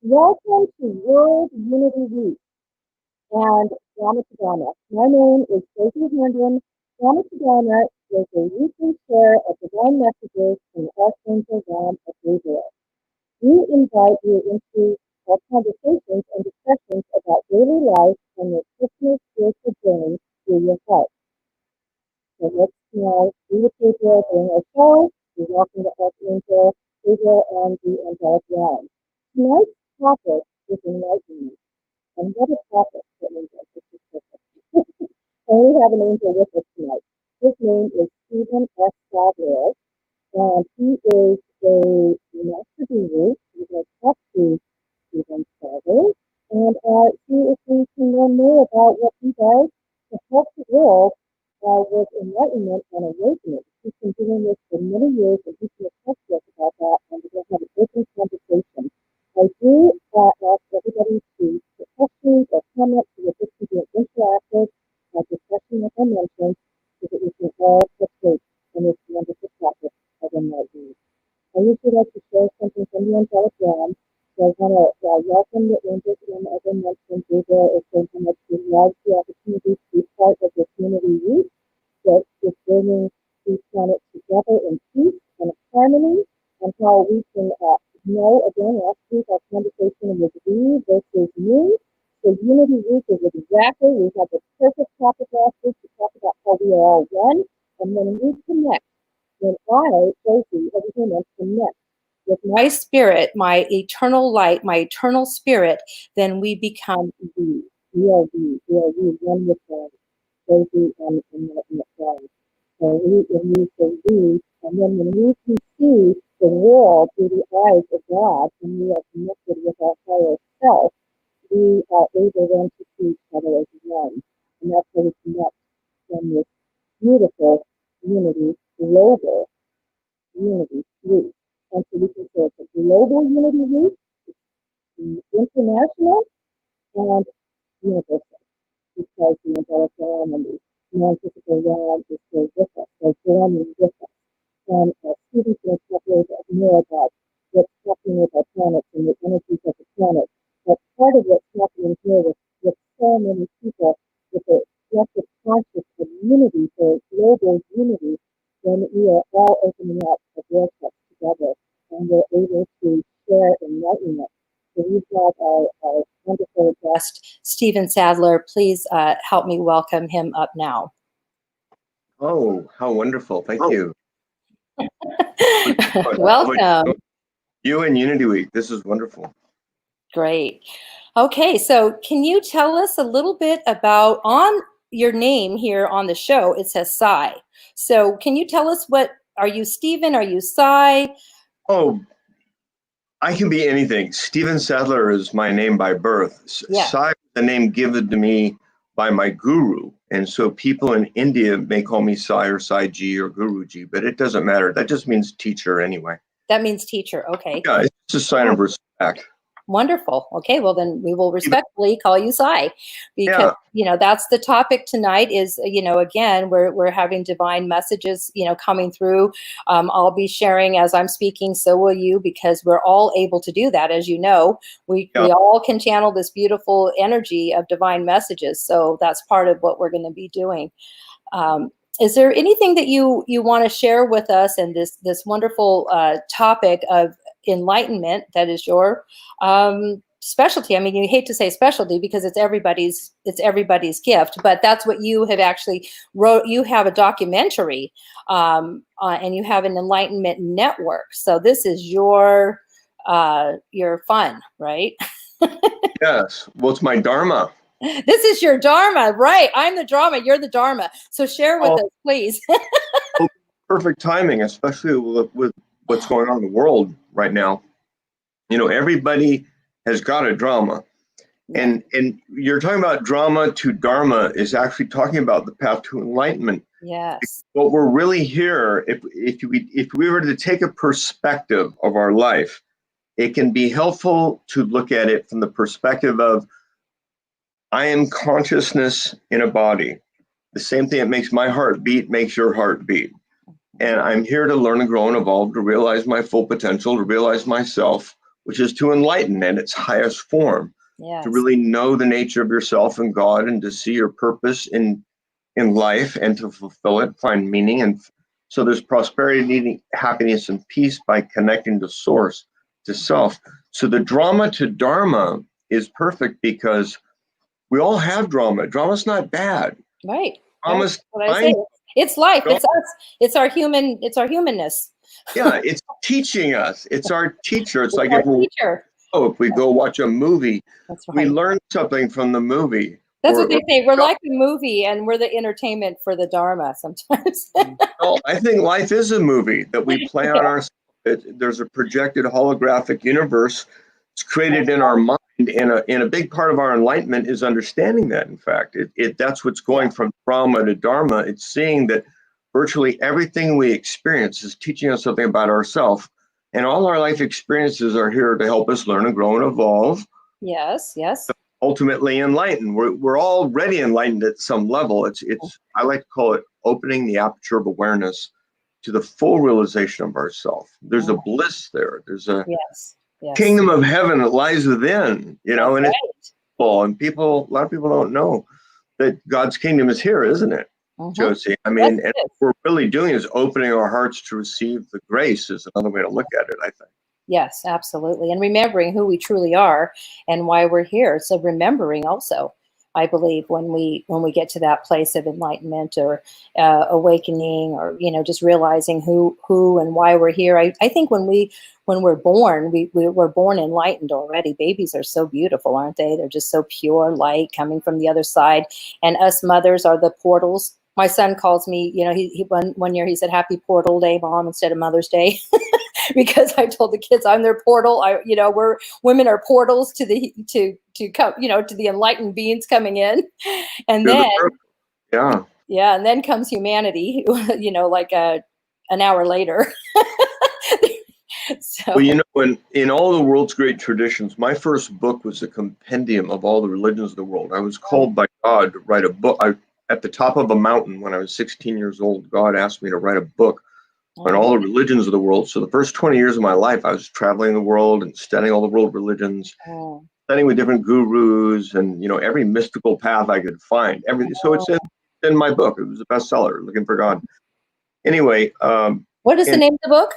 Welcome to World Unity Week and Dharma to Dharma. My name is Josie Herndon. Dharma to Dharma is a weekly share of divine messages from the Archangel realm of Sadleir. We invite you into our conversations and discussions about daily life and your personal spiritual journey through your heart. So let's now do the Sadleir during our show. We welcome the Archangel, Sadleir, and the angelic realm. Tonight's topic is enlightenment. And what a topic for angels. And we have an angel with us tonight. His name is Stephen S. Sadleir, and he is a master guru. We're going to talk to Stephen Sadleir, and see if we can learn more about what he does to help the world with enlightenment and awakening. He's been doing this for many years, and he's going to talk to us about that, and we're going to have an open conversation. I do ask everybody to put questions or comments so that this can be an interactive discussion, as I mentioned, so that we can all participate in this wonderful topic of enlightenment. I usually like to share something from the angelic realm, so I want to welcome the angels in, as I mentioned. Gabriel is saying how much he loves the opportunity to be part of this unity week that is bringing these planets together in peace and harmony, and how we can know, again, last week our conversation was we versus me. So Unity Week is exactly, we had the perfect topic last week to talk about how we are all one, and when we connect, when I, Josie, as a human, connect with my spirit, my eternal light, my eternal spirit, then we become we. We are we. We are we, one with God. Josie and God. So we say we, and then when we can see the world through the eyes of God, and we are connected with our higher self, we are able then to see each other as one. And that's how we connect in this beautiful unity, global unity week. And so we can say it's a global unity week, it's international, and universal, because the angelic realm and the non-physical realm is still with us. They're joining with us. And Stephen's going to talk a little bit more about what's happening with our planets and the energies of the planet. But part of what's happening here with so many people, with the collective conscious of unity, for global unity, then we are all opening up the vortex together, and we're able to share enlightenment. So we've got our wonderful guest, Stephen Sadleir. Please help me welcome him up now. Oh, how wonderful. Thank you. Welcome. You and Unity Week. This is wonderful. Great. Okay, so can you tell us a little bit about, on your name here on the show, it says Sai. So can you tell us are you Stephen? Are you Sai? Oh, I can be anything. Stephen Sadleir is my name by birth. Yeah. Sai is the name given to me by my guru. And so people in India may call me Sai or Sai Ji or Guruji, but it doesn't matter. That just means teacher anyway. That means teacher. Okay. Yeah, it's just a sign of respect. Wonderful. Okay, well then we will respectfully call you Sai, because that's the topic tonight. Is again we're having divine messages coming through. I'll be sharing as I'm speaking, so will you, because we're all able to do that. As you know, we all can channel this beautiful energy of divine messages. So that's part of what we're going to be doing. Is there anything that you want to share with us in this wonderful topic of enlightenment that is your specialty? I mean, you hate to say specialty because it's everybody's gift, but that's what you have actually wrote. You have a documentary, and you have an enlightenment network. So this is your fun, right? Yes. Well, it's my Dharma. This is your Dharma, right? I'm the drama, you're the Dharma. So share with us, please. Perfect timing, especially with what's going on in the world right now. Everybody has got a drama. And you're talking about drama to Dharma is actually talking about the path to enlightenment. Yes. What we're really here, if we were to take a perspective of our life, it can be helpful to look at it from the perspective of, I am consciousness in a body. The same thing that makes my heart beat makes your heart beat. And I'm here to learn and grow and evolve, to realize my full potential, to realize myself which is to enlighten in its highest form, Yes. to really know the nature of yourself and God, and to see your purpose in life and to fulfill it, find meaning. And so there's prosperity, happiness, and peace by connecting to source, to self. So the drama to Dharma is perfect because we all have drama. Drama's not bad. Right. Drama's That's what I say. It's life. Drama. It's us. It's our humanness. Yeah, it's teaching us. It's our teacher. It's like our teacher. If we go watch a movie, That's right. We learn something from the movie. That's what they say. We're like a movie, and we're the entertainment for the Dharma sometimes. No, I think life is a movie that we play on our. There's a projected holographic universe. It's created in our mind, and a big part of our enlightenment is understanding that. In fact, that's what's going from drama to Dharma. It's seeing that virtually everything we experience is teaching us something about ourselves, and all our life experiences are here to help us learn and grow and evolve. Yes, yes. Ultimately enlightened. We're already enlightened at some level. It's I like to call it opening the aperture of awareness to the full realization of ourself. There's a bliss there. There's a kingdom of heaven that lies within, and it's full. And a lot of people don't know that God's kingdom is here, isn't it, Josie? I mean, and what we're really doing is opening our hearts to receive the grace is another way to look at it, I think. Yes, absolutely. And remembering who we truly are and why we're here. So remembering also, I believe, when we get to that place of enlightenment or awakening, or just realizing who and why we're here. I think when we're born, we're born enlightened already. Babies are so beautiful, aren't they? They're just so pure light coming from the other side. And us mothers are the portals. My son calls me, he one year he said, "Happy Portal Day, Mom," instead of Mother's Day. Because I told the kids I'm their portal. Women are portals to come, to the enlightened beings coming in, and then and then comes humanity, like an hour later. So. Well, in all the world's great traditions, my first book was a compendium of all the religions of the world. I was called by God to write a book. At the top of a mountain when I was 16 years old, God asked me to write a book on all the religions of the world. So the first 20 years of my life, I was traveling the world and studying all the world religions, studying with different gurus, and every mystical path I could find. Everything. So it's in my book. It was a bestseller, Looking for God. Anyway, what is the name of the book?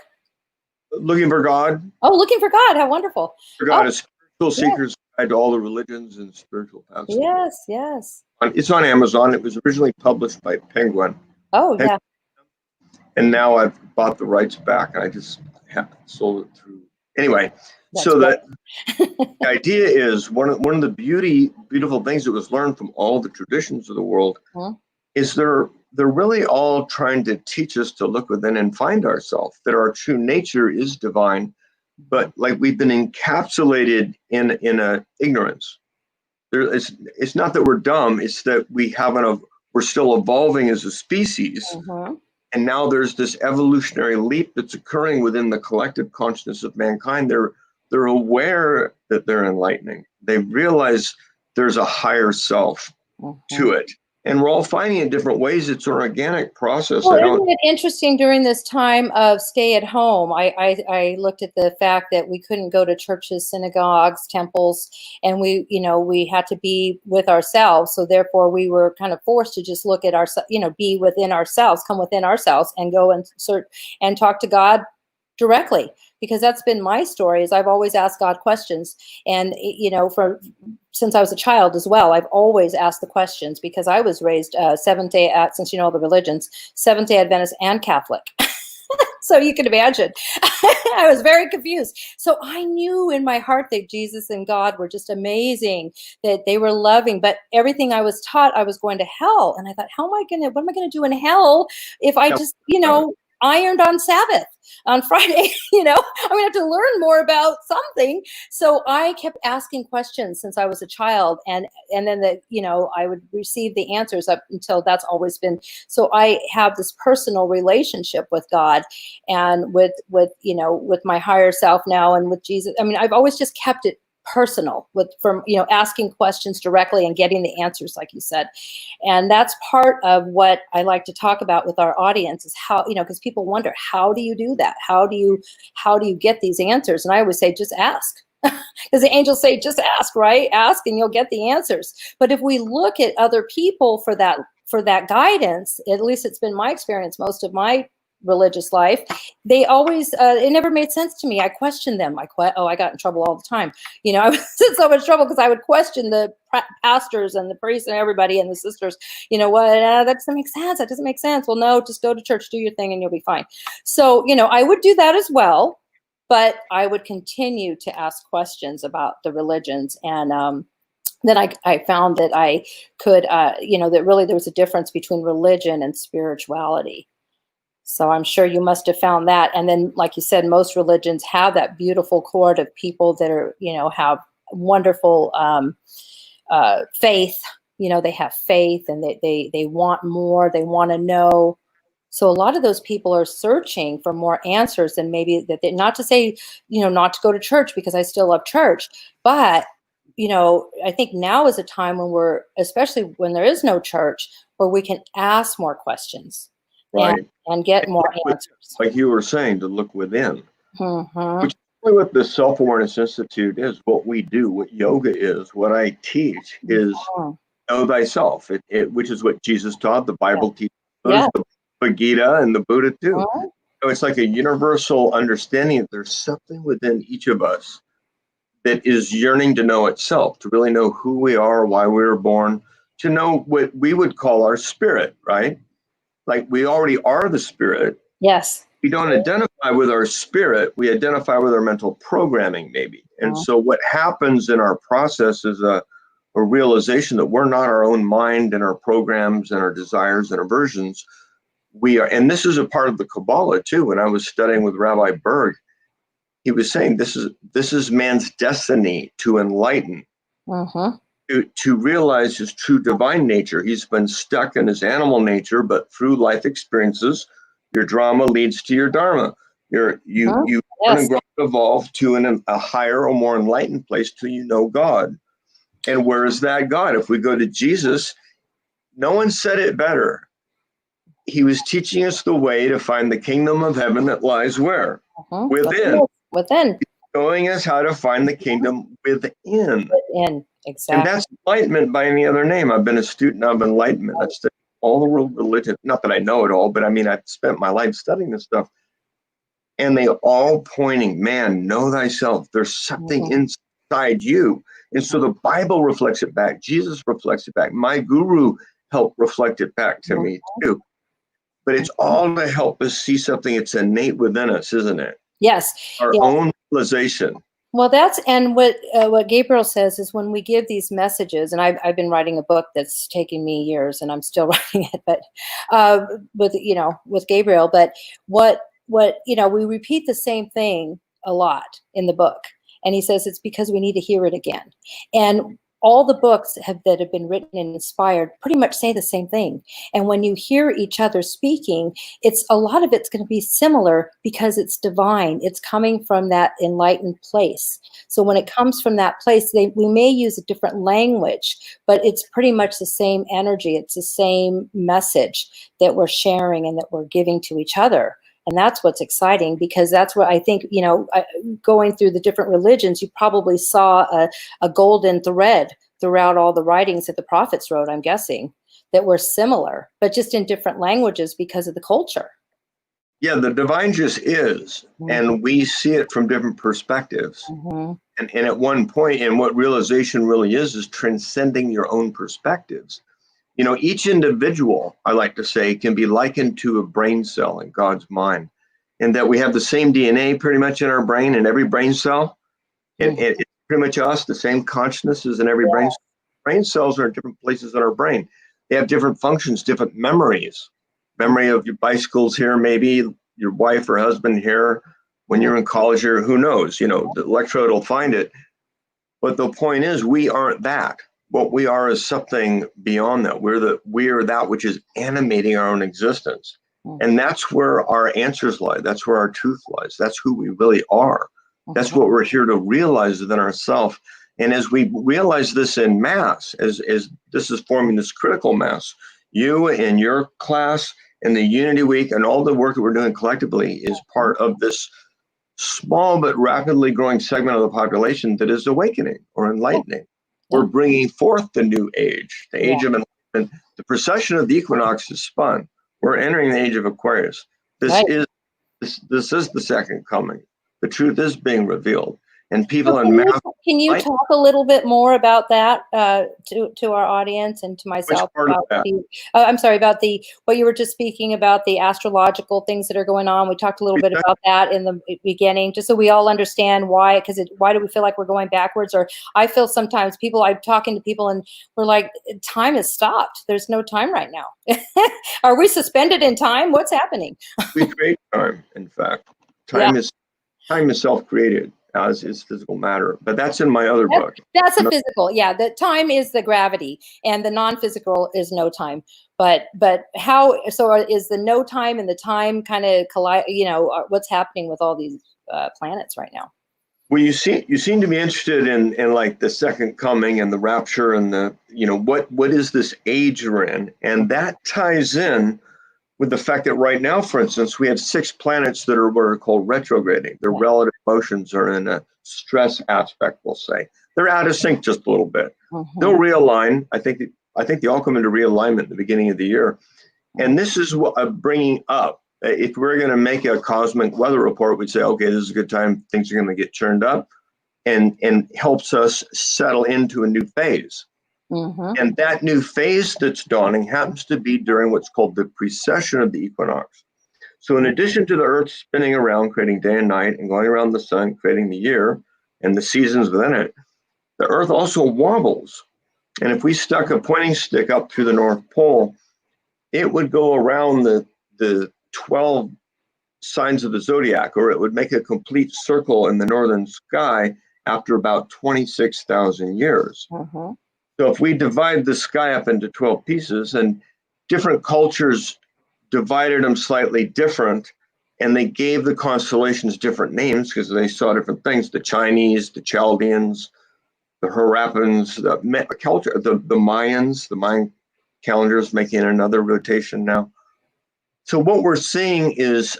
Looking for God. Oh, Looking for God. How wonderful. For God, a spiritual seeker's guide to all the religions and spiritual paths. Yes, yes. It's on Amazon. It was originally published by Penguin. Oh, yeah. And now I've bought the rights back, and I just sold it through. Anyway, That's so that the idea is one of the beautiful things that was learned from all the traditions of the world is they're really all trying to teach us to look within and find ourselves, that our true nature is divine, but like we've been encapsulated in a ignorance. It's not that we're dumb; it's that we're still evolving as a species. And now there's this evolutionary leap that's occurring within the collective consciousness of mankind. They're aware that they're enlightening. They realize there's a higher self to it. And we're all finding it in different ways. It's an organic process. Well, isn't it interesting during this time of stay at home? I looked at the fact that we couldn't go to churches, synagogues, temples, and we had to be with ourselves. So therefore, we were kind of forced to just look at be within ourselves, come within ourselves, and go and search and talk to God directly. Because that's been my story, is I've always asked God questions, and since I was a child as well, I've always asked the questions, because I was raised Seventh-day, since all the religions, Seventh-day Adventist and Catholic. So you can imagine, I was very confused. So I knew in my heart that Jesus and God were just amazing, that they were loving, but everything I was taught, I was going to hell. And I thought, what am I going to do in hell if I just, ironed on Sabbath on Friday? I'm gonna have to learn more about something. So I kept asking questions since I was a child, and then I would receive the answers up until that's always been. So I have this personal relationship with God and with my higher self now, and with Jesus. I mean, I've always just kept it personal from asking questions directly and getting the answers, like you said. And that's part of what I like to talk about with our audience, is how, because people wonder, how do you do that? How do you get these answers? And I always say, just ask. Because the angels say, just ask, right? Ask and you'll get the answers. But if we look at other people for that guidance, at least it's been my experience most of my religious life, they always, it never made sense to me. I questioned them. I got in trouble all the time. I was in so much trouble because I would question the pastors and the priests and everybody and the sisters. That doesn't make sense. That doesn't make sense. Well, no, just go to church, do your thing, and you'll be fine. So, I would do that as well. But I would continue to ask questions about the religions. And then I found that I could, that really there was a difference between religion and spirituality. So I'm sure you must have found that. And then, like you said, most religions have that beautiful chord of people that are, have wonderful faith. They have faith, and they want more. They want to know. So a lot of those people are searching for more answers, and maybe not to say, not to go to church, because I still love church, but, I think now is a time when especially when there is no church, where we can ask more questions, right, and get more answers. Like you were saying, to look within. Mm-hmm. Which is really what the Self-Awareness Institute is, what we do, what yoga is, what I teach is know thyself, which is what Jesus taught, the Bible teaches, the Bhagavad Gita and the Buddha too. So it's like a universal understanding that there's something within each of us that is yearning to know itself, to really know who we are, why we were born, to know what we would call our spirit, right? Like we already are the spirit. Yes. We don't identify with our spirit, we identify with our mental programming, maybe. And so what happens in our process is a realization that we're not our own mind and our programs and our desires and aversions. We are, and this is a part of the Kabbalah too. When I was studying with Rabbi Berg, he was saying this is man's destiny to enlighten, to realize his true divine nature. He's been stuck in his animal nature, but through life experiences, your drama leads to your Dharma. You learn and grow and evolve to a higher or more enlightened place till you know God. And where is that God? If we go to Jesus, no one said it better. He was teaching us the way to find the kingdom of heaven that lies where? Within. Showing us how to find the kingdom within. Exactly. And that's enlightenment by any other name. I've been a student of enlightenment. I've studied all the world religion. Not that I know it all, but I mean, I've spent my life studying this stuff. And they all pointing, man, know thyself. There's something inside you. And so the Bible reflects it back. Jesus reflects it back. My guru helped reflect it back to me too. But it's all to help us see something that's innate within us, isn't it? Yes. Our own realization. Well, and what Gabriel says is, when we give these messages, and I've been writing a book that's taken me years, and I'm still writing it, but with Gabriel. But what we repeat the same thing a lot in the book, and he says it's because we need to hear it again. And all the books that have been written and inspired pretty much say the same thing. And when you hear each other speaking, a lot of it's going to be similar, because it's divine. It's coming from that enlightened place. So when it comes from that place, we may use a different language, but it's pretty much the same energy. It's the same message that we're sharing and that we're giving to each other. And that's what's exciting, because that's what I think, going through the different religions, you probably saw a golden thread throughout all the writings that the prophets wrote, I'm guessing, that were similar, but just in different languages because of the culture. Yeah, the divine just is, and we see it from different perspectives. And at one point, and what realization really is transcending your own perspectives. Each individual, I like to say, can be likened to a brain cell in God's mind, and that we have the same DNA pretty much in our brain, in every brain cell. And it's pretty much us, the same consciousness is in every brain cell. Brain cells are in different places in our brain. They have different functions, different memories. Memory of your bicycles here, maybe your wife or husband here. When you're in college here, who knows? The electrode will find it. But the point is, we aren't that. What we are is something beyond that. We are that which is animating our own existence. And that's where our answers lie. That's where our truth lies. That's who we really are. That's what we're here to realize within ourselves. And as we realize this in mass, as this is forming this critical mass, you and your class and the Unity Week and all the work that we're doing collectively is part of this small but rapidly growing segment of the population that is awakening or enlightening. We're bringing forth the new age, the age of enlightenment. The procession of the equinox is spun. We're entering the age of Aquarius. This is the second coming. The truth is being revealed, and people in mass. Can you talk a little bit more about that to our audience and to myself? About I'm sorry, about what you were just speaking about, the astrological things that are going on. We talked a little bit about that in the beginning, just so we all understand why. Why do we feel like we're going backwards? Or I feel sometimes I'm talking to people and we're like, time has stopped. There's no time right now. Are we suspended in time? What's happening? We create time. In fact, time is self-created, as is physical matter. But that's in my other book. That's a physical, the time is the gravity, and the non-physical is no time. But how? So is the no time and the time kind of collide? What's happening with all these planets right now? Well, you seem to be interested in like the second coming and the rapture and the what is this age we're in, and that ties in with the fact that right now, for instance, we have 6 planets that are what are called retrograding. Their relative motions are in a stress aspect, we'll say. They're out of sync just a little bit. They'll realign. I think they all come into realignment at the beginning of the year. And this is what I'm bringing up. If we're going to make a cosmic weather report, we'd say, okay, this is a good time. Things are going to get churned up, and helps us settle into a new phase. And that new phase that's dawning happens to be during what's called the precession of the equinox. So in addition to the Earth spinning around, creating day and night, and going around the sun, creating the year and the seasons within it, the Earth also wobbles. And if we stuck a pointing stick up through the North Pole, it would go around the 12 signs of the zodiac, or it would make a complete circle in the northern sky after about 26,000 years. So if we divide the sky up into 12 pieces, and different cultures divided them slightly different, and they gave the constellations different names because they saw different things. The Chinese, the Chaldeans, the Harappans, the Mayans, the Mayan calendar is making another rotation now. So what we're seeing is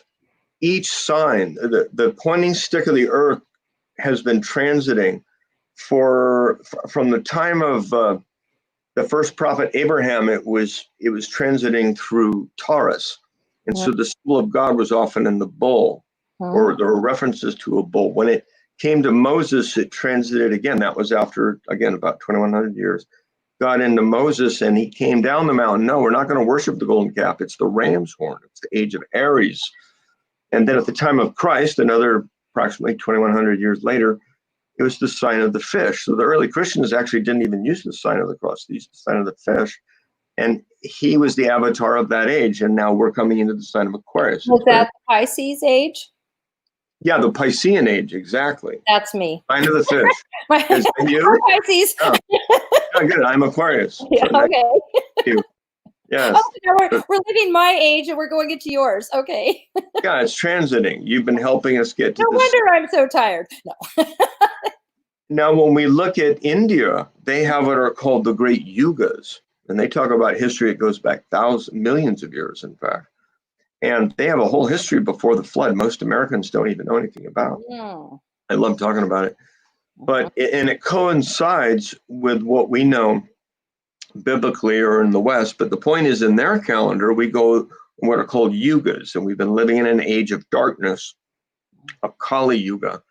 each sign, the pointing stick of the Earth has been transiting from the time of the first prophet Abraham. It was transiting through Taurus, and so the symbol of God was often in the bull, or there were references to a bull. When it came to Moses, it transited again. That was after, again, about 2,100 years. Got into Moses, and he came down the mountain. No, we're not going to worship the golden calf. It's the ram's horn. It's the age of Aries. And then at the time of Christ, another approximately 2,100 years later, it was the sign of the fish. So the early Christians actually didn't even use the sign of the cross. They used the sign of the fish. And he was the avatar of that age. And now we're coming into the sign of Aquarius. Was that the Pisces age? Yeah, the Piscean age, exactly. That's me. Sign of the fish. Is that you? Pisces. Oh, good. I'm Aquarius. Yeah, So okay. You. Yes. Oh, no, we're living my age and we're going into yours. Okay. Yeah, it's transiting. You've been helping us get to No wonder I'm so tired. No. Now, when we look at India, they have what are called the great yugas. And they talk about history. It goes back millions of years, in fact. And they have a whole history before the flood. Most Americans don't even know anything about. I love talking about it. But and it coincides with what we know biblically or in the West. But the point is, in their calendar, we go what are called yugas. And we've been living in an age of darkness, a Kali Yuga.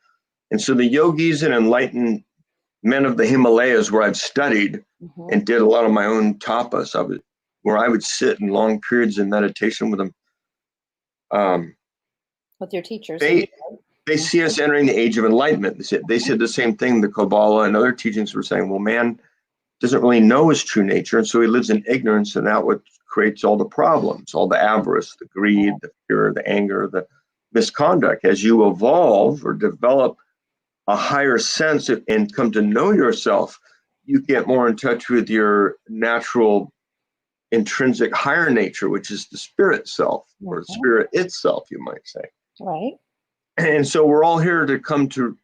And so the yogis and enlightened men of the Himalayas, where I've studied and did a lot of my own tapas, where I would sit in long periods in meditation with them. With your teachers. They see us entering the age of enlightenment. They said the same thing. The Kabbalah and other teachings were saying, well, man doesn't really know his true nature, and so he lives in ignorance, and that what creates all the problems, all the avarice, the greed, the fear, the anger, the misconduct. As you evolve or develop a higher sense and come to know yourself, you get more in touch with your natural intrinsic higher nature, which is the spirit self, or spirit itself, you might say. Right. And so we're all here to come to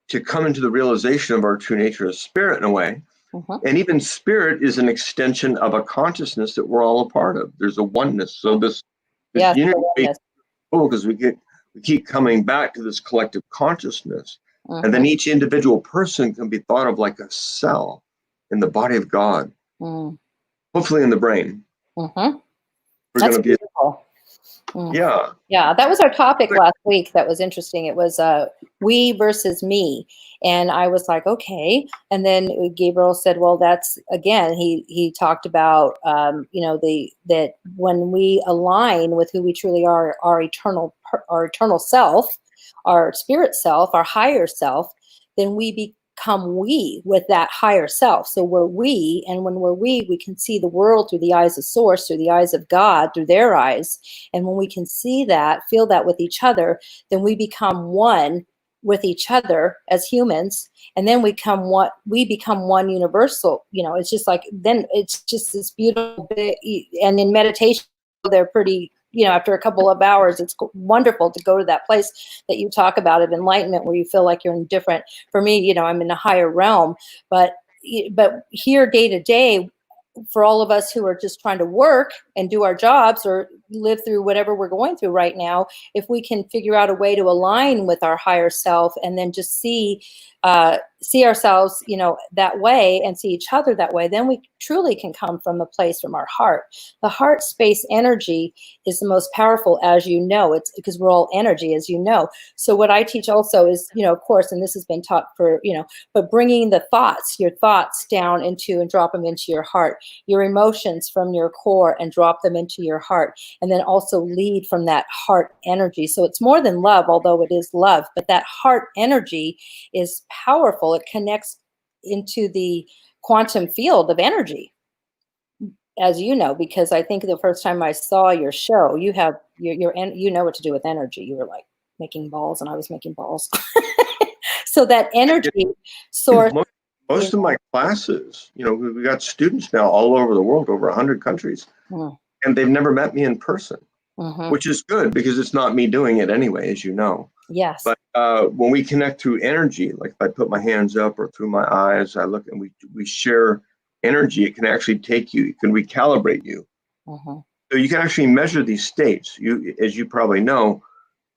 to come into the realization of our true nature as spirit in a way. And even spirit is an extension of a consciousness that we're all a part of. There's a oneness. So this Yes, the unity oneness. is cool because we keep coming back to this collective consciousness. And then each individual person can be thought of like a cell in the body of God, hopefully in the brain. We're That's going to be beautiful. Yeah. Yeah, that was our topic last week. That was interesting. It was we versus me. And I was like, okay. And then Gabriel said, well, that's, again, he talked about, that when we align with who we truly are, our eternal self, our spirit self, our higher self, then we become we with that higher self. So we're we, and when we're we can see the world through the eyes of Source, through the eyes of God, through their eyes. And when we can see that, feel that with each other, then we become one with each other as humans, and then we become one universal. It's just like, then it's just this beautiful bit. And in meditation, they're pretty, after a couple of hours, it's wonderful to go to that place that you talk about of enlightenment, where you feel like you're in different, for me, I'm in a higher realm, but here day to day, for all of us who are just trying to work and do our jobs or live through whatever we're going through right now, if we can figure out a way to align with our higher self and then just see ourselves, that way, and see each other that way, then we truly can come from a place from our heart. The heart space energy is the most powerful, as you know. It's because we're all energy, as you know. So what I teach also is, of course, and this has been taught for, but bringing your thoughts down into and drop them into your heart, your emotions from your core and drop them into your heart, and then also lead from that heart energy. So it's more than love, although it is love, but that heart energy is powerful. It connects into the quantum field of energy, as you know, because I think the first time I saw your show, you have you know what to do with energy. You were like making balls and I was making balls. So that energy source. Most of my classes, we got students now all over the world, over 100 countries, and they've never met me in person, which is good because it's not me doing it anyway, as you know. Yes. But when we connect through energy, like if I put my hands up or through my eyes, I look and we share energy, it can actually take you, it can recalibrate you. So you can actually measure these states. As you probably know,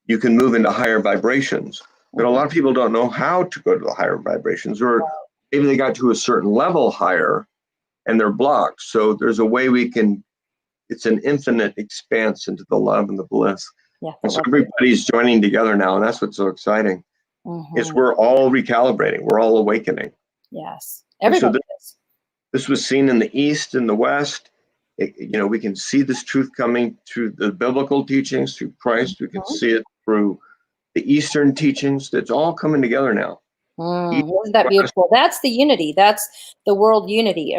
you can move into higher vibrations. But a lot of people don't know how to go to the higher vibrations, or maybe they got to a certain level higher and they're blocked. So there's a way it's an infinite expanse into the love and the bliss. And so everybody's joining together now, and that's what's so exciting. Is we're all recalibrating, we're all awakening. Yes, everybody is. This was seen in the East and the West. We can see this truth coming through the biblical teachings, through Christ. We can see it through the Eastern teachings. That's all coming together now. Isn't that beautiful? That's the unity. That's the world unity.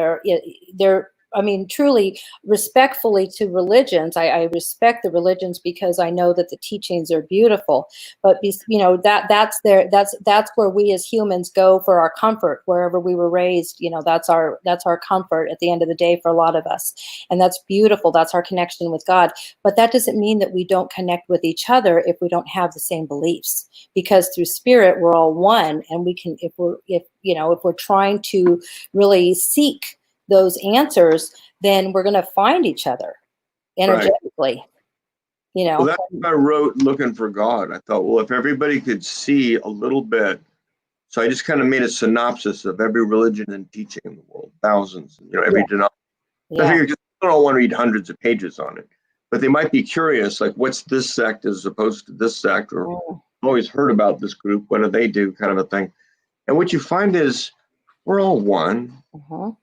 Truly, respectfully to religions, I respect the religions because I know that the teachings are beautiful. But that's where we as humans go for our comfort. Wherever we were raised, that's our comfort at the end of the day for a lot of us, and that's beautiful. That's our connection with God. But that doesn't mean that we don't connect with each other if we don't have the same beliefs. Because through spirit, we're all one, and we can, if we're trying to really seek those answers, then we're going to find each other energetically. Right. Well, that's why I wrote Looking for God. I thought, well, if everybody could see a little bit, so I just kind of made a synopsis of every religion and teaching in the world, thousands, every denomination. I figured people don't want to read hundreds of pages on it, but they might be curious, like, what's this sect as opposed to this sect, or I've always heard about this group, what do they do, kind of a thing. And what you find is we're all one.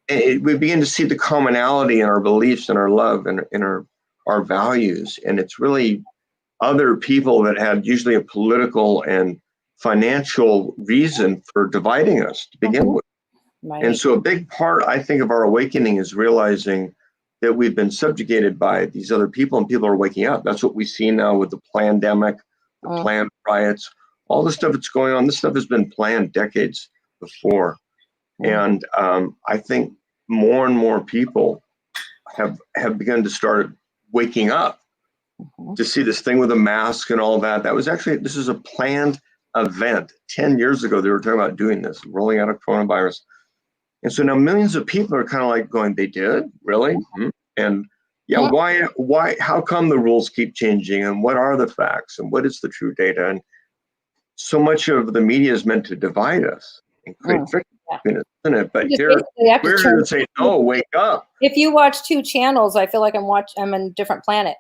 And we begin to see the commonality in our beliefs and our love and in our values. And it's really other people that had usually a political and financial reason for dividing us to begin with. Right. And so a big part, I think, of our awakening is realizing that we've been subjugated by these other people, and people are waking up. That's what we see now with the pandemic, the planned riots, all the stuff that's going on. This stuff has been planned decades before. And I think more and more people have begun to start waking up to see this thing with a mask and all that. That was actually, this is a planned event. 10 years ago, they were talking about doing this, rolling out a coronavirus. And so now millions of people are kind of like going, they did? Really? And yeah, why, how come the rules keep changing? And what are the facts? And what is the true data? And so much of the media is meant to divide us and create friction between us, isn't it? But here, we're here to say, no, wake up. If you watch two channels, I feel like I'm in a different planet,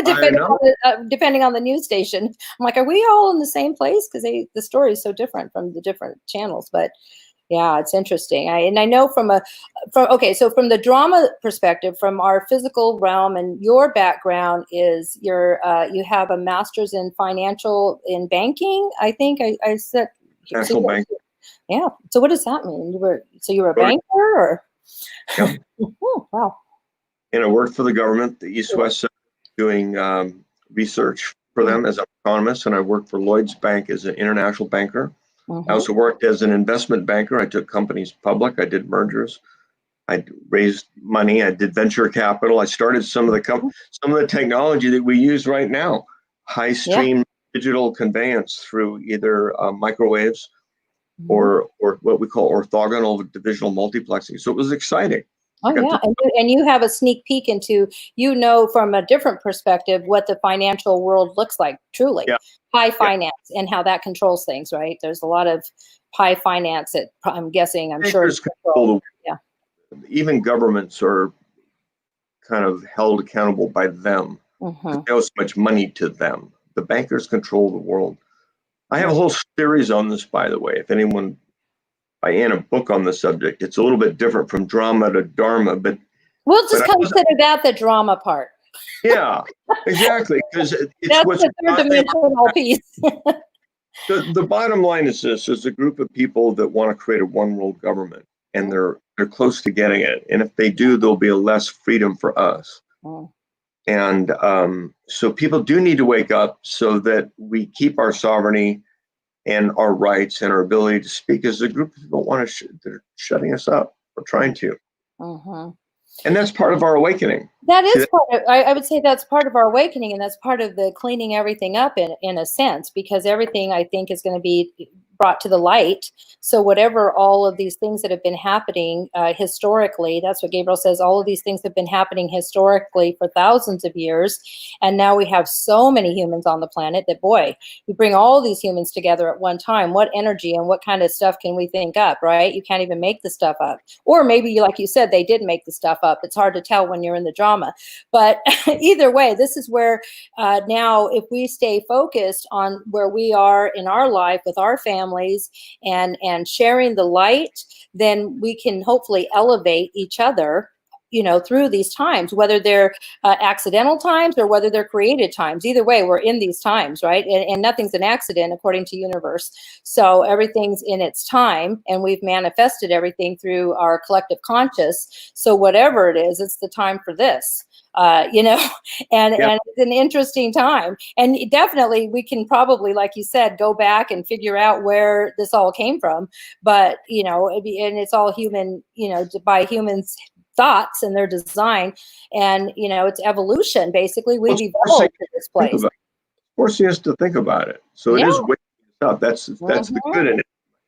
depending on the news station. I'm like, are we all in the same place? Because the story is so different from the different channels. But yeah, it's interesting. I know from the drama perspective, from our physical realm, and your background is you have a master's in banking. I think I said. National Bank. Yeah. So what does that mean? You were a banker, or? Yeah. Oh, wow. And I worked for the government, the East-West, doing research for them as an economist, and I worked for Lloyd's Bank as an international banker. I also worked as an investment banker. I took companies public. I did mergers. I raised money. I did venture capital. I started some of the technology that we use right now, high stream digital conveyance through either microwaves or what we call orthogonal divisional multiplexing. So it was exciting. Oh yeah, and you have a sneak peek into, from a different perspective, what the financial world looks like, truly. High finance and how that controls things, right? There's a lot of high finance that I'm sure. Even governments are kind of held accountable by them. They owe so much money to them. The bankers control the world. I have a whole series on this, by the way. If anyone, I am a book on the subject. It's a little bit different from drama to Dharma, but we'll just consider that the drama part. Yeah, exactly. Because that's what's the third dimensional piece. The bottom line is this: there's a group of people that want to create a one world government, and they're close to getting it. And if they do, there'll be less freedom for us. And so people do need to wake up so that we keep our sovereignty and our rights and our ability to speak. As a group of people want to, they're shutting us up or trying to. And that's part of our awakening. That is I would say that's part of our awakening, and that's part of the cleaning everything up in a sense, because everything, I think, is going to be brought to the light. So whatever all of these things that have been happening historically, that's what Gabriel says, all of these things have been happening historically for thousands of years. And now we have so many humans on the planet that, boy, we bring all these humans together at one time. What energy and what kind of stuff can we think up, right? You can't even make the stuff up. Or maybe, like you said, they did make the stuff up. It's hard to tell when you're in the drama. But either way, this is where now, if we stay focused on where we are in our life with our families and sharing the light, then we can hopefully elevate each other, through these times, whether they're accidental times or whether they're created times. Either way, we're in these times, right? And nothing's an accident according to universe. So everything's in its time, and we've manifested everything through our collective conscious. So whatever it is, it's the time for this. And it's an interesting time. And definitely we can probably, like you said, go back and figure out where this all came from. But, and it's all human, by humans' thoughts and their design. And, it's evolution. Basically, we've evolved to this place. Forcing us to think about it. So it is waking us up. That's the good in it.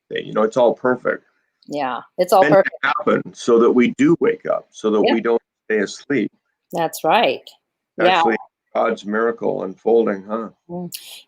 It's all perfect. Yeah, it's all perfect. To happen so that we do wake up, so that we don't stay asleep. That's right. Actually, God's miracle unfolding, huh?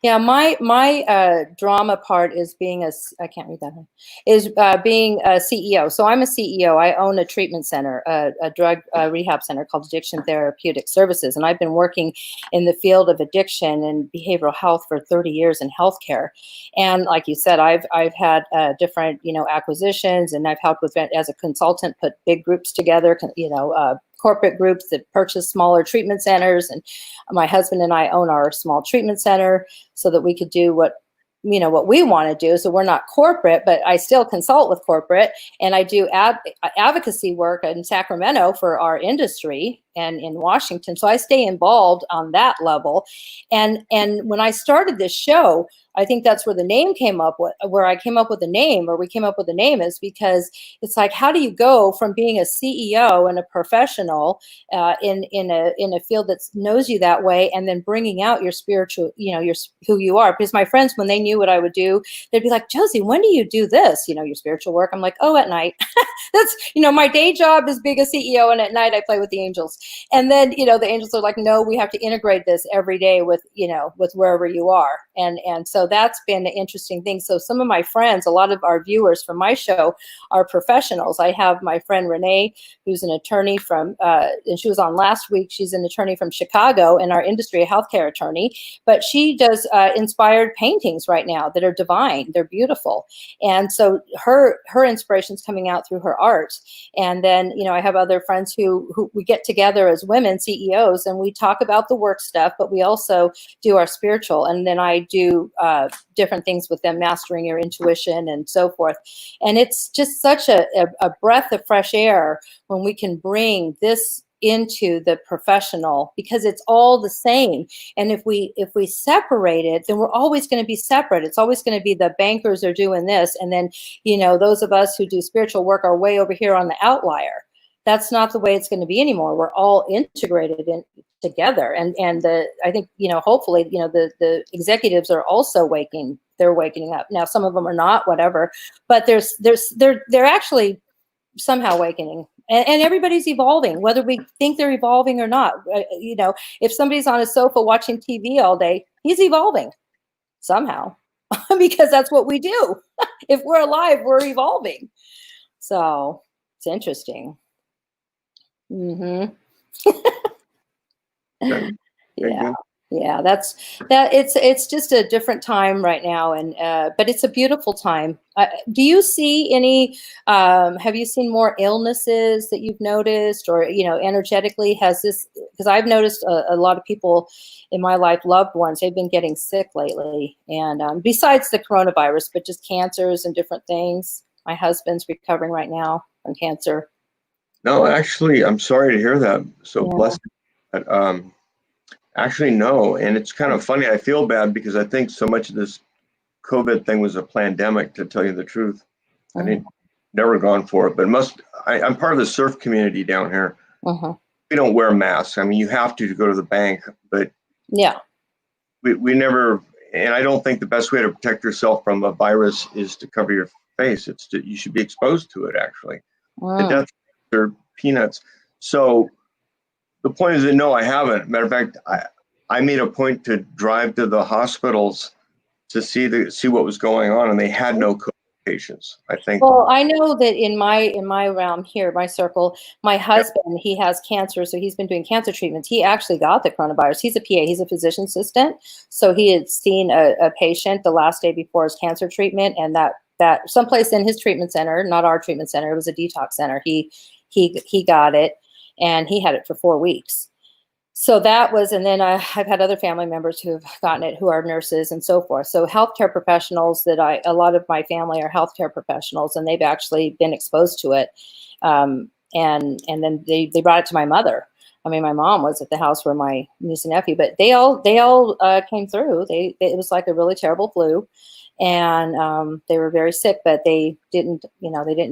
Yeah, my drama part is being I can't read that one, is being a CEO. So I'm a CEO. I own a treatment center, a drug rehab center called Addiction Therapeutic Services. And I've been working in the field of addiction and behavioral health for 30 years in healthcare. And like you said, I've had different, acquisitions, and I've helped with, as a consultant, put big groups together, corporate groups that purchase smaller treatment centers. And my husband and I own our small treatment center so that we could do what we want to do. So we're not corporate, but I still consult with corporate, and I do advocacy work in Sacramento for our industry and in Washington. So I stay involved on that level. And when I started this show, I think that's where the name came up with, where I came up with the name, or we came up with the name, is because it's like, how do you go from being a CEO and a professional in a field that knows you that way, and then bringing out your spiritual, your who you are? Because my friends, when they knew what I would do, they'd be like, Josie, when do you do this? Your spiritual work. I'm like, oh, at night. That's, my day job is being a CEO, and at night I play with the angels. And then, the angels are like, no, we have to integrate this every day with, with wherever you are. And so that's been an interesting thing. So some of my friends, a lot of our viewers from my show are professionals. I have my friend Renee, who's an attorney from, and she was on last week. She's an attorney from Chicago in our industry, a healthcare attorney, but she does inspired paintings right now that are divine. They're beautiful. And so her inspiration's coming out through her art. And then, I have other friends who we get together as women CEOs, and we talk about the work stuff, but we also do our spiritual. And then I do different things with them, mastering your intuition and so forth. And it's just such a breath of fresh air when we can bring this into the professional, because it's all the same. And if we separate it, then we're always going to be separate. It's always going to be the bankers are doing this, and then those of us who do spiritual work are way over here on the outlier. That's not the way it's going to be anymore. We're all integrated in together, and I think hopefully the executives are also waking. They're waking up now. Some of them are not, whatever, but they're actually somehow awakening. And everybody's evolving, whether we think they're evolving or not. If somebody's on a sofa watching TV all day, he's evolving somehow, because that's what we do. If we're alive, we're evolving. So it's interesting. Mm-hmm. Okay. Yeah. Yeah, it's just a different time right now, and but it's a beautiful time. Do you see any have you seen more illnesses that you've noticed, or energetically has this, because I've noticed a lot of people in my life, loved ones, they've been getting sick lately, and besides the coronavirus, but just cancers and different things. My husband's recovering right now from cancer. No, actually, I'm sorry to hear that. So Yeah. blessed. But, actually, no. And it's kind of funny. I feel bad because I think so much of this COVID thing was a pandemic, to tell you the truth. I didn't never gone for it, but I'm part of the surf community down here. We don't wear masks. I mean, you have to go to the bank, but yeah, we never. And I don't think the best way to protect yourself from a virus is to cover your face. You should be exposed to it, actually. The death are peanuts. So the point is that no, I haven't. Matter of fact, I made a point to drive to the hospitals to see what was going on, and they had no COVID patients. I think. Well, I know that in my realm here, my circle, my husband, he has cancer, so he's been doing cancer treatments. He actually got the coronavirus. He's a PA, he's a physician assistant, so he had seen a patient the last day before his cancer treatment, and that someplace in his treatment center, not our treatment center, it was a detox center. He got it, and he had it for 4 weeks. So that was, and then I've had other family members who have gotten it, who are nurses and so forth. So healthcare professionals a lot of my family are healthcare professionals, and they've actually been exposed to it. And then they brought it to my mother. I mean, my mom was at the house where my niece and nephew, but they all came through. It was like a really terrible flu, and they were very sick, but they didn't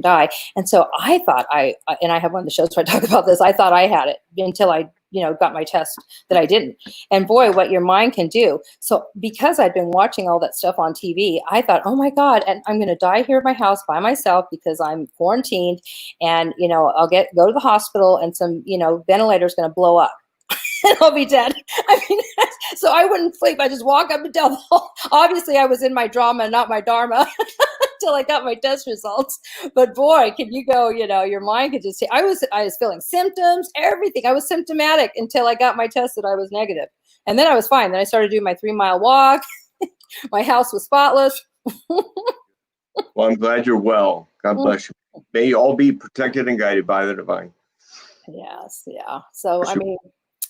die. And so I thought and I have one of the shows where I talk about this. I thought I had it until I got my test that I didn't. And boy, what your mind can do. So because I'd been watching all that stuff on TV, I thought, oh my God, and I'm going to die here at my house by myself because I'm quarantined, and, I'll go to the hospital, and some, ventilator's going to blow up. And I'll be dead. I mean, so I wouldn't sleep. I just walk up and down the hall. Obviously, I was in my drama, not my dharma, until I got my test results. But boy, can you go? Your mind could just say. I was feeling symptoms, everything. I was symptomatic until I got my test that I was negative, and then I was fine. Then I started doing my 3-mile walk. My house was spotless. Well, I'm glad you're well. God bless you. May you all be protected and guided by the divine. Yes, yeah. So I mean,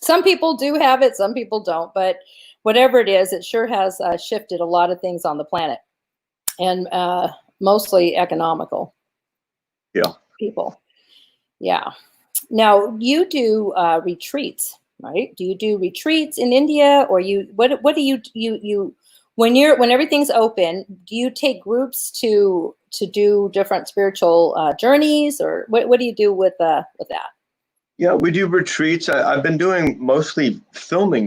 some people do have it, some people don't, but whatever it is, it sure has shifted a lot of things on the planet, and mostly economical. Yeah. People. Yeah. Now you do retreats, right? Do you do retreats in India, or what do you when everything's open, do you take groups to do different spiritual journeys, or what do you do with that? Yeah, we do retreats. I've been doing mostly filming.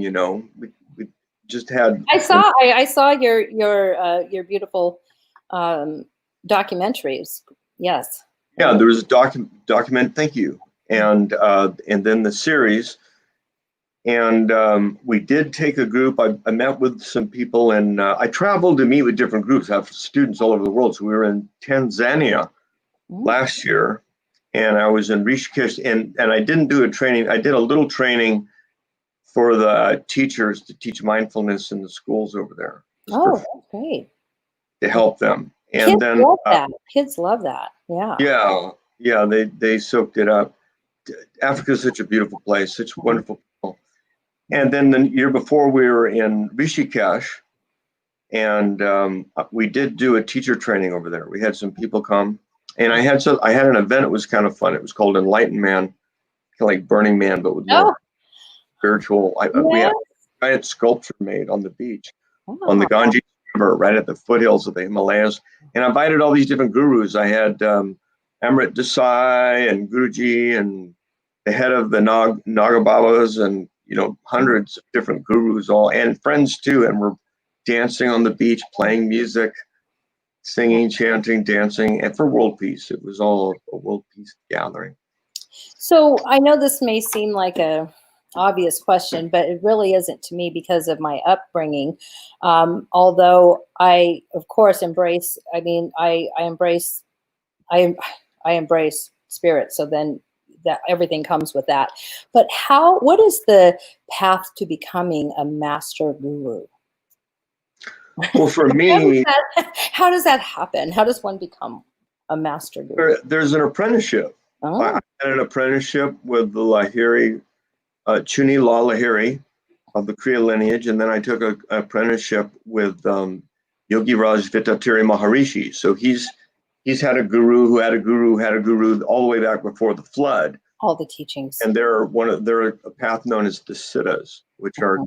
We just had. I saw your beautiful documentaries. Yes. Yeah, there was a document. Thank you, and then the series. And we did take a group. I met with some people, and I traveled to meet with different groups. I have students all over the world. So we were in Tanzania last year, and I was in Rishikesh, and I didn't do a training. I did a little training for the teachers to teach mindfulness in the schools over there. Oh, that's great. To help them. And Kids then love that. Kids love that. Yeah. Yeah, they soaked it up. Africa is such a beautiful place, such wonderful people. And then the year before, we were in Rishikesh, and we did do a teacher training over there. We had some people come, and I had an event. It was kind of fun. It was called Enlightenment, kind of like Burning Man, but with more spiritual. We had a giant sculpture made on the beach, on the Ganges River, right at the foothills of the Himalayas, and I invited all these different gurus. I had Amrit Desai and Guruji and the head of the Naga Babas, and hundreds of different gurus, all and friends too, and we're dancing on the beach, playing music, singing, chanting, dancing, and for world peace. It was all a world peace gathering. So I know this may seem like a obvious question, but it really isn't to me because of my upbringing. Although I, of course, embrace. I mean, I embrace spirit. So then that everything comes with that. But what is the path to becoming a master guru? Well, for me, how does that happen? How does one become a master guru? There's an apprenticeship. Oh. I had an apprenticeship with the Lahiri, Chuni La Lahiri of the Kriya lineage, and then I took an apprenticeship with Yogi Raj Vitatiri Maharishi. So he's had a guru who had a guru who had a guru all the way back before the flood. All the teachings. And they're a path known as the Siddhas, which are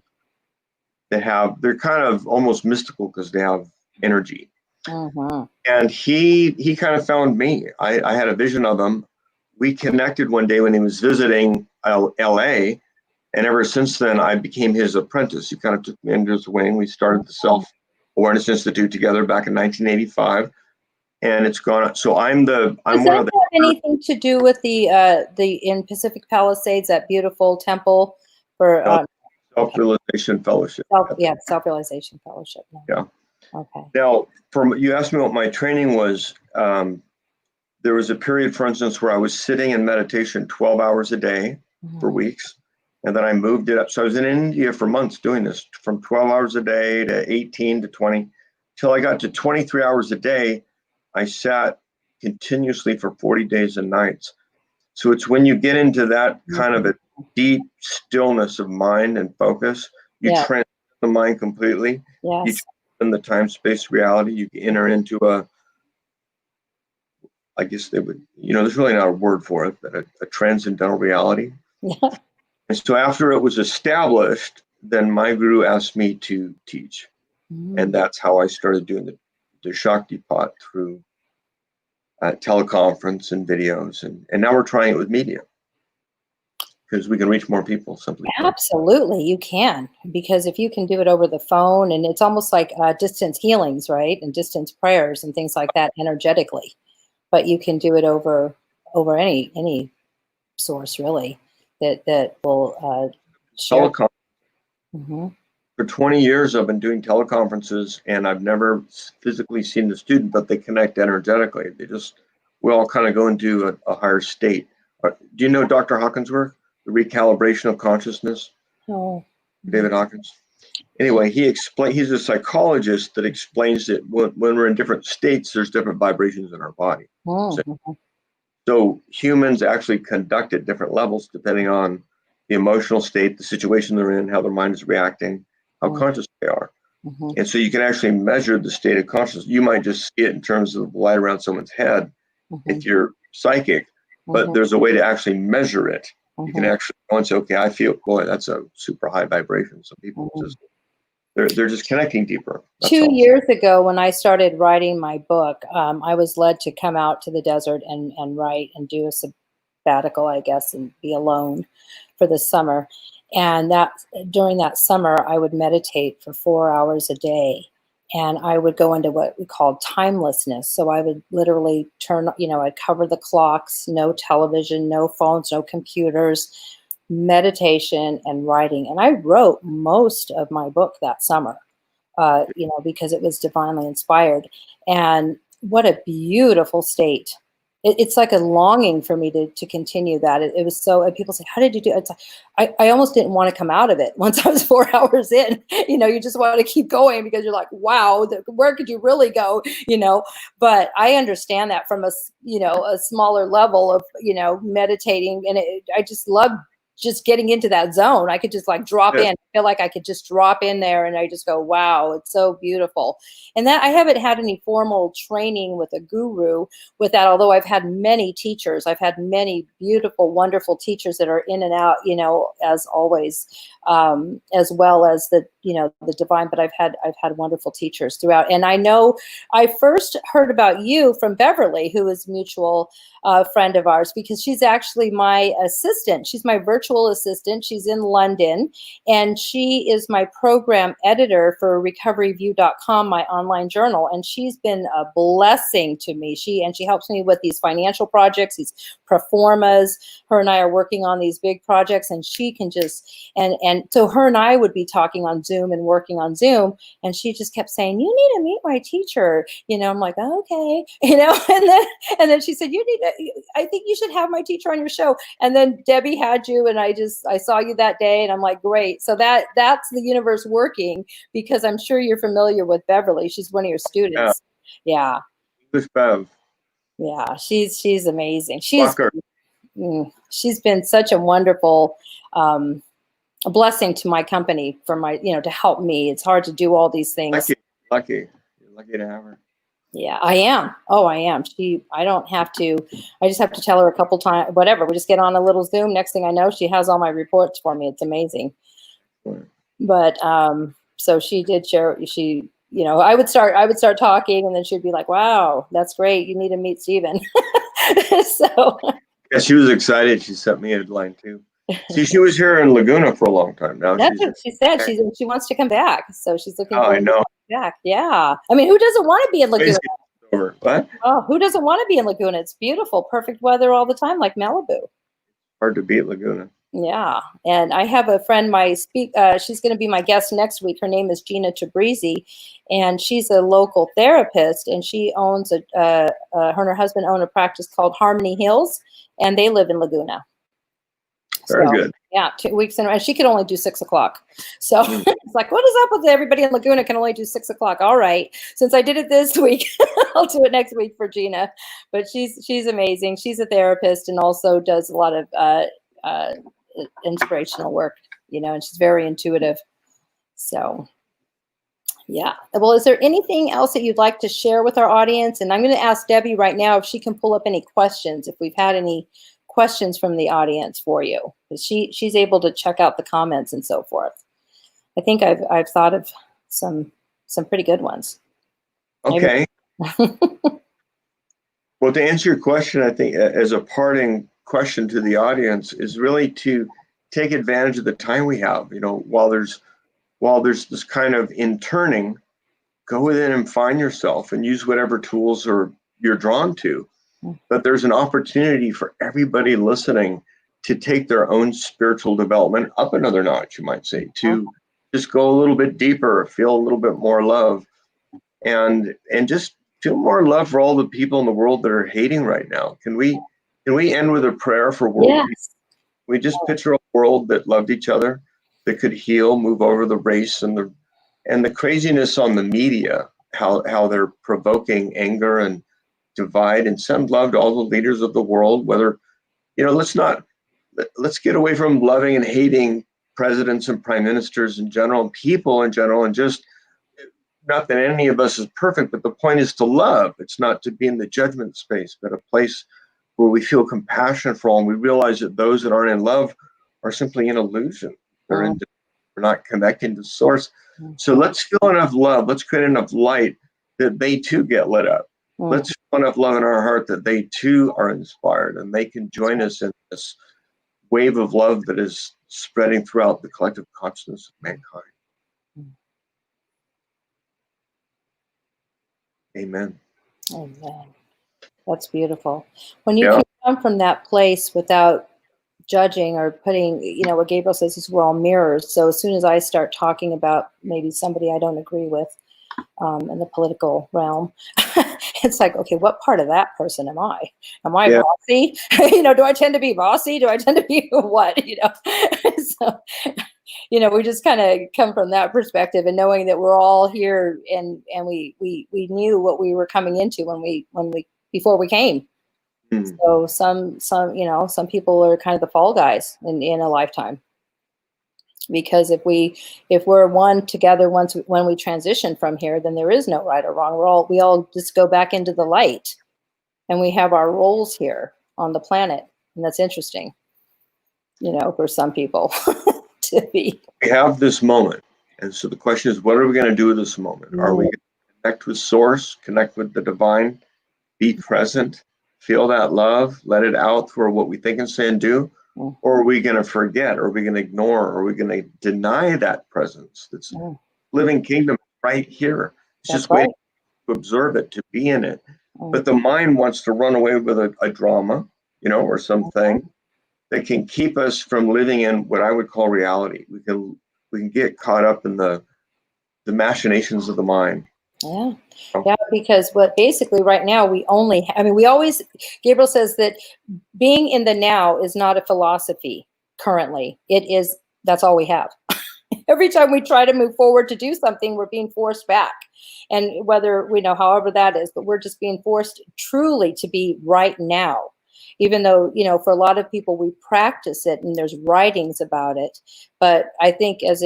they're kind of almost mystical because they have energy. And he kind of found me. I had a vision of him. We connected one day when he was visiting LA, and ever since then I became his apprentice. He kind of took me under his wing. We started the Self-Awareness Institute together back in 1985, and it's gone. So I'm one of the. Have anything to do with the in Pacific Palisades, that beautiful temple for Self-Realization Fellowship? Self-Realization Fellowship. Yeah. Okay. Now, you asked me what my training was. There was a period, for instance, where I was sitting in meditation 12 hours a day for weeks, and then I moved it up. So I was in India for months doing this, from 12 hours a day to 18 to 20, till I got to 23 hours a day. I sat continuously for 40 days and nights. So it's when you get into that kind of a deep stillness of mind and focus, you transcend the mind completely. Yes. You transcend the time-space reality. You enter into I guess they would, there's really not a word for it, but a transcendental reality. Yeah. And so after it was established, then my guru asked me to teach. And that's how I started doing the Shakti Pot through teleconference and videos. And now we're trying it with media, because we can reach more people simply. Absolutely, you can, because if you can do it over the phone, and it's almost like distance healings, right? And distance prayers and things like that energetically. But you can do it over any source, really, that will share. For 20 years, I've been doing teleconferences, and I've never physically seen the student, but they connect energetically. We all kind of go into a higher state. Do you know Dr. Hawkins' work, The Recalibration of Consciousness? No. David Hawkins. Anyway, he's a psychologist that explains that when we're in different states, there's different vibrations in our body. So humans actually conduct at different levels depending on the emotional state, the situation they're in, how their mind is reacting, how conscious they are. And so you can actually measure the state of consciousness. You might just see it in terms of the light around someone's head if you're psychic, but there's a way to actually measure it. You can actually go and say, okay, I feel, boy, that's a super high vibration. Some people They're just connecting deeper. That's 2 all. years ago, when I started writing my book, I was led to come out to the desert and write and do a sabbatical, I guess, and be alone for the summer. And that during that summer, I would meditate for 4 hours a day. And I would go into what we call timelessness. So I would literally I'd cover the clocks, no television, no phones, no computers, meditation and writing. And I wrote most of my book that summer, because it was divinely inspired. And what a beautiful state. It's like a longing for me to continue that. It was so, and people say, how did you do it? It's like, I almost didn't want to come out of it once I was 4 hours in. You just want to keep going because you're like, wow, where could you really go? But I understand that from a smaller level of, meditating. And I just love just getting into that zone. I could just like drop in. I feel like I could just drop in there and I just go, wow, it's so beautiful. And that I haven't had any formal training with a guru with that, although I've had many teachers. I've had many beautiful, wonderful teachers that are in and out, as always, as well as the divine, but I've had wonderful teachers throughout. And I know I first heard about you from Beverly, who is a mutual friend of ours, because she's actually my assistant. She's my virtual assistant. She's in London, and she is my program editor for recoveryview.com, my online journal. And she's been a blessing to me. She helps me with these financial projects, these proformas. Her and I are working on these big projects, and she can just, and so her and I would be talking on Zoom and working on Zoom, and she just kept saying, you need to meet my teacher. I'm like, oh, okay. And then she said, I think you should have my teacher on your show. And then Debbie had you, and I saw you that day, and I'm like, great. So that's the universe working, because I'm sure you're familiar with Beverly. She's one of your students. Yeah. English Bev. Yeah. She's amazing. Walker. She's been such a wonderful, a blessing to my company for my, to help me. It's hard to do all these things. Lucky. You're lucky to have her. Yeah, I am. Oh, I am. I don't have to, I just have to tell her a couple times, whatever. We just get on a little Zoom. Next thing I know, she has all my reports for me. It's amazing. Right. But, so she did share, I would start talking, and then she'd be like, wow, that's great. You need to meet Stephen. So. Yeah, she was excited. She sent me a line too. See, she was here in Laguna for a long time now. That's what she said. She wants to come back. So she's looking I know. back. Yeah. I mean, who doesn't want to be in Laguna? Over. What? Oh, who doesn't want to be in Laguna? It's beautiful, perfect weather all the time, like Malibu. Hard to beat Laguna. Yeah. And I have a friend, she's going to be my guest next week. Her name is Gina Tabrizi, and she's a local therapist, and she owns her and her husband own a practice called Harmony Hills, and they live in Laguna. Very good. Yeah, 2 weeks in, and she could only do 6 o'clock. So it's like, what is up with everybody in Laguna can only do 6 o'clock? All right, since I did it this week, I'll do it next week for Gina. But she's amazing. She's a therapist and also does a lot of inspirational work, and she's very intuitive. So, yeah. Well, is there anything else that you'd like to share with our audience? And I'm going to ask Debbie right now if she can pull up any questions, if we've had any questions from the audience for you, because she's able to check out the comments and so forth. I think I've thought of some pretty good ones. Okay. Well, to answer your question, I think as a parting question to the audience is really to take advantage of the time we have. While there's this kind of interning, go within and find yourself and use whatever tools you're drawn to. But there's an opportunity for everybody listening to take their own spiritual development up another notch, you might say, to just go a little bit deeper, feel a little bit more love, and just feel more love for all the people in the world that are hating right now. Can we end with a prayer for world peace? We just picture a world that loved each other, that could heal, move over the race and the craziness on the media, how they're provoking anger and divide, and send love to all the leaders of the world. Whether, let's get away from loving and hating presidents and prime ministers in general, and people in general, and just, not that any of us is perfect, but the point is to love. It's not to be in the judgment space, but a place where we feel compassion for all, and we realize that those that aren't in love are simply an illusion. They're We're not connecting to source. So let's feel enough love. Let's create enough light that they too get lit up. Let's feel enough love in our heart that they too are inspired and they can join us in this wave of love that is spreading throughout the collective consciousness of mankind. Amen. Amen. That's beautiful. When you can come from that place without judging or putting, what Gabriel says is we're all mirrors. So as soon as I start talking about maybe somebody I don't agree with in the political realm, it's like, okay, what part of that person am I? Am I bossy? Do I tend to be bossy? Do I tend to be what? So, we just kind of come from that perspective and knowing that we're all here and we knew what we were coming into before we came. So some people are kind of the fall guys in a lifetime, because if we're one together when we transition from here, then there is no right or wrong. We all just go back into the light, and we have our roles here on the planet, and that's interesting, for some people to be. We have this moment, and so the question is, what are we going to do with this moment? Are we going to connect with source, connect with the divine, be present, feel that love, let it out for what we think and say and do? Or are we going to forget? Or are we going to ignore? Or are we going to deny that presence that's living kingdom right here? It's just waiting to observe it, to be in it. But the mind wants to run away with a drama, or something that can keep us from living in what I would call reality. We can get caught up in the machinations of the mind. Yeah, because basically right now we always, Gabriel says that being in the now is not a philosophy currently. That's all we have. Every time we try to move forward to do something, we're being forced back. And whether however that is, but we're just being forced truly to be right now. Even though, for a lot of people, we practice it and there's writings about it. But I think as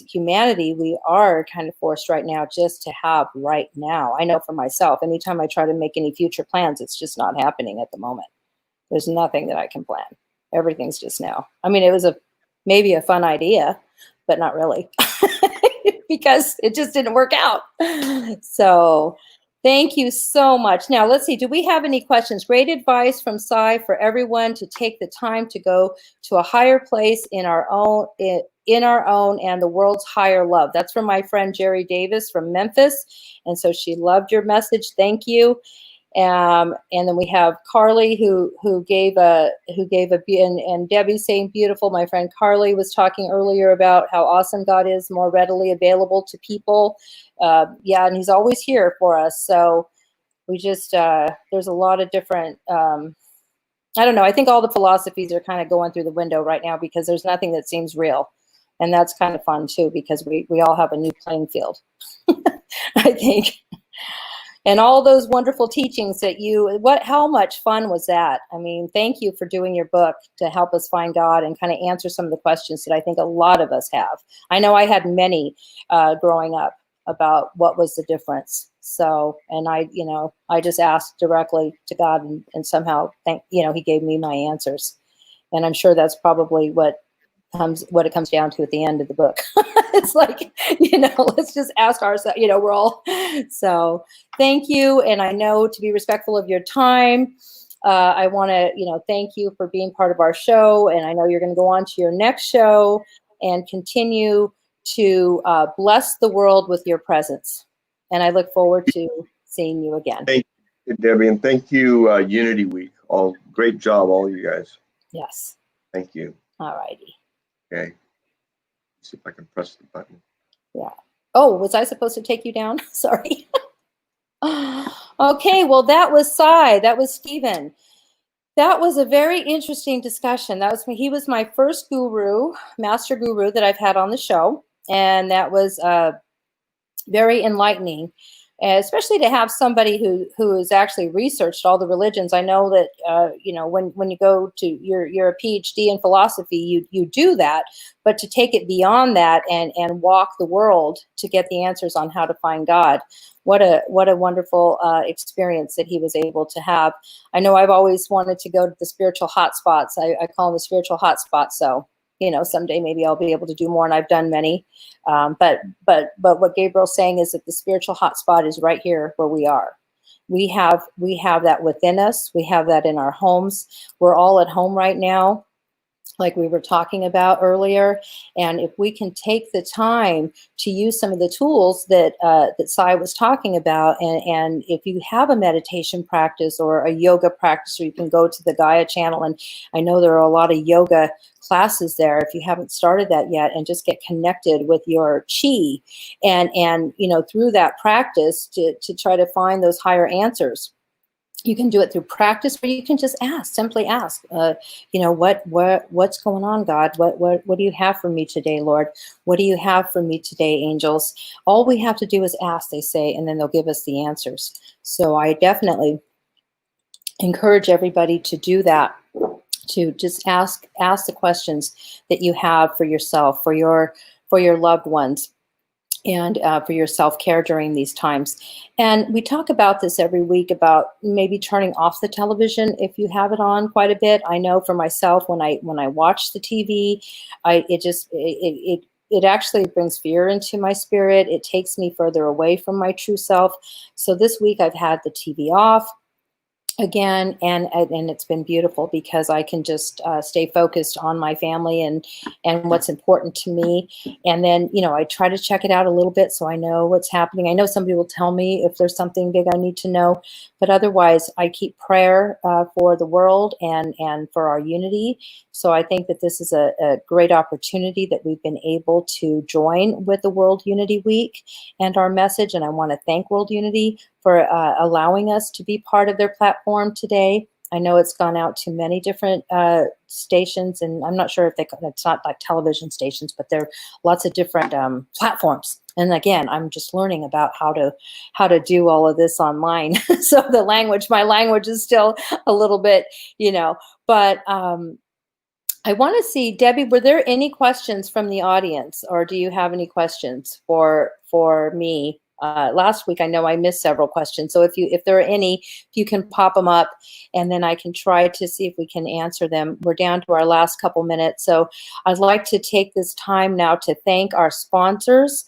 humanity, we are kind of forced right now just to have right now. I know for myself, anytime I try to make any future plans, it's just not happening at the moment. There's nothing that I can plan. Everything's just now. It was maybe a fun idea, but not really because it just didn't work out. So thank you so much. Now, let's see. Do we have any questions? Great advice from Sai for everyone to take the time to go to a higher place in our own and the world's higher love. That's from my friend Jerry Davis from Memphis. And so she loved your message. Thank you. And then we have Carly who gave and Debbie saying beautiful. My friend Carly was talking earlier about how awesome God is, more readily available to people. And he's always here for us. So we just, there's a lot of different, I don't know. I think all the philosophies are kind of going through the window right now because there's nothing that seems real. And that's kind of fun too, because we all have a new playing field, I think. And all those wonderful teachings that how much fun was that? Thank you for doing your book to help us find God and kind of answer some of the questions that I think a lot of us have. I know I had many growing up about what was the difference. So, and I just asked directly to God and somehow he gave me my answers. And I'm sure that's probably what it comes down to at the end of the book. It's like, let's just ask ourselves, we're all, so thank you. And I know to be respectful of your time, I want to, thank you for being part of our show. And I know you're going to go on to your next show and continue to bless the world with your presence. And I look forward to seeing you again. Thank you, Debbie. And thank you, Unity Week. Great job, all you guys. Yes. Thank you. All righty. Okay. Let's see if I can press the button. Yeah. Oh, was I supposed to take you down? Sorry. Okay. Well, that was Sai. That was Stephen. That was a very interesting discussion. He was my first master guru that I've had on the show. And that was very enlightening. Especially to have somebody who has actually researched all the religions. I know that when you go to you're a PhD in philosophy, you do that, but to take it beyond that and walk the world to get the answers on how to find God, what a wonderful experience that he was able to have. I know I've always wanted to go to the spiritual hotspots. I call them the spiritual hotspots. So You know, someday maybe I'll be able to do more, and I've done many. But what Gabriel's saying is that the spiritual hotspot is right here where we are. We have that within us. We have that in our homes. We're all at home right now, like we were talking about earlier. And if we can take the time to use some of the tools that that Sai was talking about, and if you have a meditation practice or a yoga practice, or you can go to the Gaia channel, and I know there are a lot of yoga classes there if you haven't started that yet, and just get connected with your chi, and you know, through that practice to try to find those higher answers. You can do it through practice, or you can just ask, simply ask, you know, what's going on, God? What do you have for me today, Lord? What do you have for me today, angels? All we have to do is ask, they say, and then they'll give us the answers. So I definitely encourage everybody to do that, to just ask the questions that you have for yourself, for your loved ones, and for your self-care during these times. And we talk about this every week, about maybe turning off the television if you have it on quite a bit. I know for myself, when I watch the TV, it actually brings fear into my spirit. It takes me further away from my true self. So this week I've had the TV off again, and it's been beautiful, because I can just stay focused on my family and what's important to me. And then, you know, I try to check it out a little bit so I know what's happening. I know somebody will tell me if there's something big I need to know, but otherwise I keep prayer for the world and for our unity. So I think that this is a great opportunity that we've been able to join with the World Unity Week and our message. And I want to thank World Unity for allowing us to be part of their platform today. I know it's gone out to many different stations, and I'm not sure if it's not like television stations, but there are lots of different platforms. And again, I'm just learning about how to do all of this online. So my language is still a little bit, you know, but I want to see, Debbie, were there any questions from the audience, or do you have any questions for me? Last week, I know I missed several questions. So if there are any, if you can pop them up, and then I can try to see if we can answer them. We're down to our last couple minutes. So I'd like to take this time now to thank our sponsors.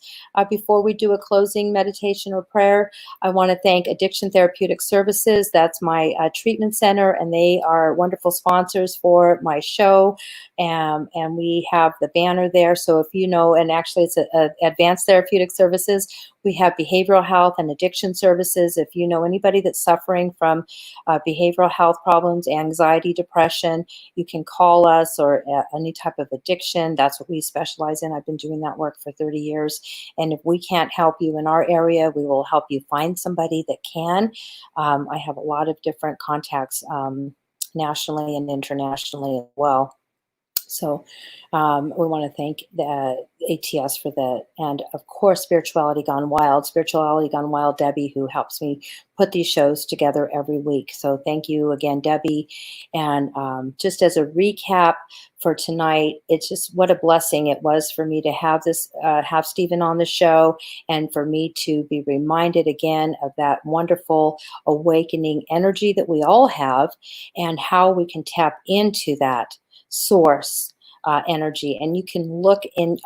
Before we do a closing meditation or prayer, I want to thank Addiction Therapeutic Services. That's my treatment center, and they are wonderful sponsors for my show. And we have the banner there. So if you know, and actually it's Advanced Therapeutic Services, we have behavioral health and addiction services. If you know anybody that's suffering from behavioral health problems, anxiety, depression, you can call us, or any type of addiction. That's what we specialize in. I've been doing that work for 30 years. And if we can't help you in our area, we will help you find somebody that can. I have a lot of different contacts nationally and internationally as well. So we want to thank the ATS for that. And of course, Spirituality Gone Wild, Debbie, who helps me put these shows together every week. So thank you again, Debbie. And just as a recap for tonight, it's just what a blessing it was for me to have have Stephen on the show, and for me to be reminded again of that wonderful awakening energy that we all have, and how we can tap into that source energy. And you can look in,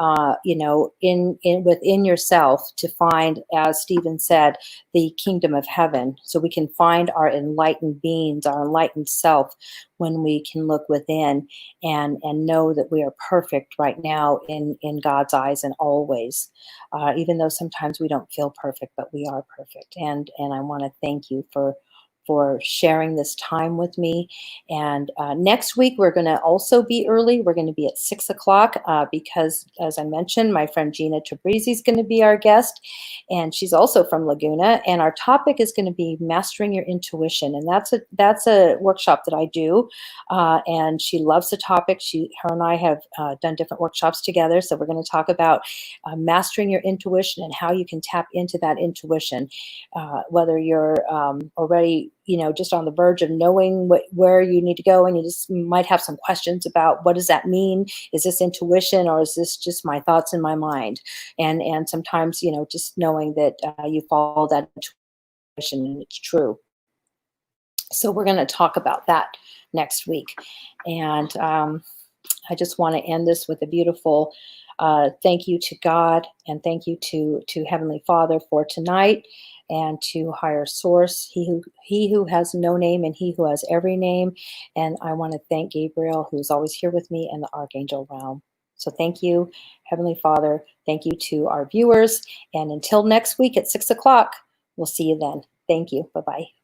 you know, in within yourself to find, as Stephen said, the kingdom of heaven. So we can find our enlightened beings, our enlightened self, when we can look within and know that we are perfect right now in God's eyes, and always, even though sometimes we don't feel perfect, but we are perfect. And I want to thank you for sharing this time with me. And next week, we're going to also be early. We're going to be at 6 o'clock because, as I mentioned, my friend Gina Tabrizi is going to be our guest, and she's also from Laguna. And our topic is going to be mastering your intuition. And that's a workshop that I do. And she loves the topic. Her and I have done different workshops together. So we're going to talk about mastering your intuition and how you can tap into that intuition, whether you're already, you know, just on the verge of knowing where you need to go, and you might have some questions about, what does that mean? Is this intuition, or is this just my thoughts in my mind? And sometimes, you know, just knowing that you follow that intuition and it's true. So we're going to talk about that next week. And I just want to end this with a beautiful thank you to God, and thank you to Heavenly Father for tonight, and to higher source, he who has no name and he who has every name. And I want to thank Gabriel, who's always here with me, and the Archangel realm. So thank you, Heavenly Father. Thank you to our viewers. And until next week at 6 o'clock, we'll see you then. Thank you. Bye-bye.